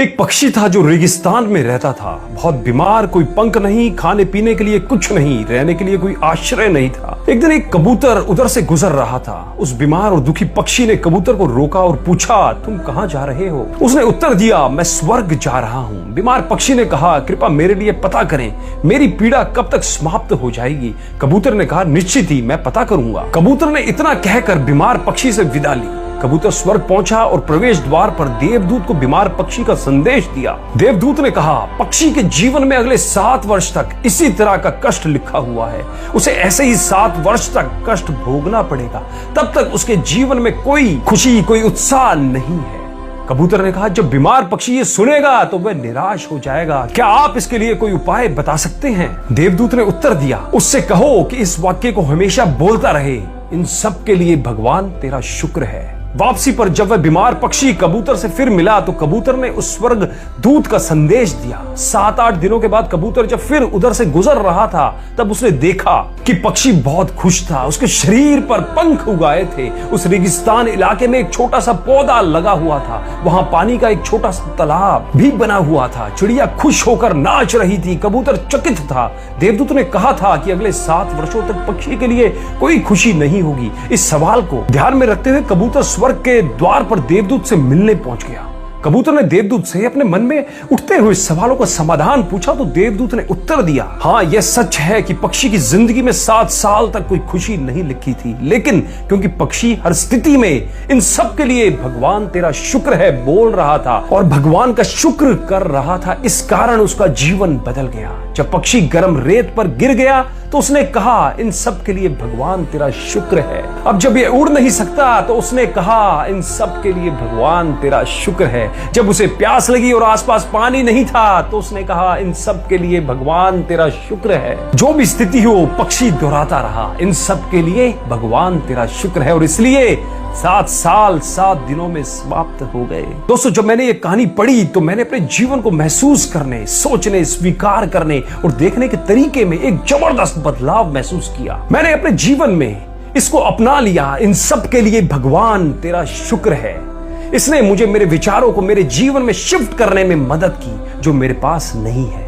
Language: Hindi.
एक पक्षी था जो रेगिस्तान में रहता था, बहुत बीमार, कोई पंख नहीं, खाने पीने के लिए कुछ नहीं, रहने के लिए कोई आश्रय नहीं था। एक दिन एक कबूतर उधर से गुजर रहा था। उस बीमार और दुखी पक्षी ने कबूतर को रोका और पूछा, तुम कहाँ जा रहे हो? उसने उत्तर दिया, मैं स्वर्ग जा रहा हूँ। बीमार पक्षी ने कहा, कृपया मेरे लिए पता करें, मेरी पीड़ा कब तक समाप्त हो जाएगी? कबूतर ने कहा, निश्चित ही, मैं पता करूंगा। कबूतर ने इतना कहकर बीमार पक्षी से विदा ली। कबूतर स्वर्ग पहुंचा और प्रवेश द्वार पर देवदूत को बीमार पक्षी का संदेश दिया। देवदूत ने कहा, पक्षी के जीवन में अगले 7 वर्ष तक इसी तरह का कष्ट लिखा हुआ है। उसे ऐसे ही 7 वर्ष तक कष्ट भोगना पड़ेगा। तब तक उसके जीवन में कोई खुशी, कोई उत्साह नहीं है। कबूतर ने कहा, जब बीमार पक्षी ये सुनेगा तो वह निराश हो जाएगा। क्या आप इसके लिए कोई उपाय बता सकते हैं? देवदूत ने उत्तर दिया, उससे कहो कि इस वाक्य को हमेशा बोलता रहे, इन सब के लिए भगवान तेरा शुक्र है। वापसी पर जब वह बीमार पक्षी कबूतर से फिर मिला तो कबूतर ने उस स्वर्ग दूत का संदेश दिया। 7-8 दिनों के बाद कबूतर जब फिर उधर से गुजर रहा था तब उसने देखा कि पक्षी बहुत खुश था। उसके शरीर पर पंख उगाए थे। उस रेगिस्तान इलाके में एक छोटा सा पौधा लगा हुआ था। वहां पानी का एक छोटा सा तालाब भी बना हुआ था। चिड़िया खुश होकर नाच रही थी। कबूतर चकित था। देवदूत ने कहा था कि अगले 7 वर्षों तक पक्षी के लिए कोई खुशी नहीं होगी। इस सवाल को ध्यान में रखते हुए कबूतर स्वर्ग के द्वार पर देवदूत से मिलने पहुंच गया। कबूतर ने देवदूत से अपने मन में उठते हुए सवालों का समाधान पूछा तो देवदूत ने उत्तर दिया, हाँ, यह सच है कि पक्षी की जिंदगी में 7 साल तक कोई खुशी नहीं लिखी थी, लेकिन क्योंकि पक्षी हर स्थिति में इन सब के लिए भगवान तेरा शुक्र है बोल रहा था और भगवान का शुक्र कर रहा था, इस कारण उसका जीवन बदल गया। जब पक्षी गर्म रेत पर गिर गया तो उसने कहा, इन सब के लिए भगवान तेरा शुक्र है। अब जब ये उड़ नहीं सकता तो उसने कहा, इन सब के लिए भगवान तेरा शुक्र है। जब उसे प्यास लगी और आसपास पानी नहीं था तो उसने कहा, इन सब के लिए भगवान तेरा शुक्र है। जो भी स्थिति हो, पक्षी दोहराता रहा, इन सब के लिए भगवान तेरा शुक्र है। और इसलिए 7 साल 7 दिनों में समाप्त हो गए। दोस्तों, जब मैंने ये कहानी पढ़ी तो मैंने अपने जीवन को महसूस करने, सोचने, स्वीकार करने और देखने के तरीके में एक जबरदस्त बदलाव महसूस किया। मैंने अपने जीवन में इसको अपना लिया। इन सब के लिए भगवान तेरा शुक्र है। इसने मुझे मेरे विचारों को मेरे जीवन में शिफ्ट करने में मदद की जो मेरे पास नहीं है।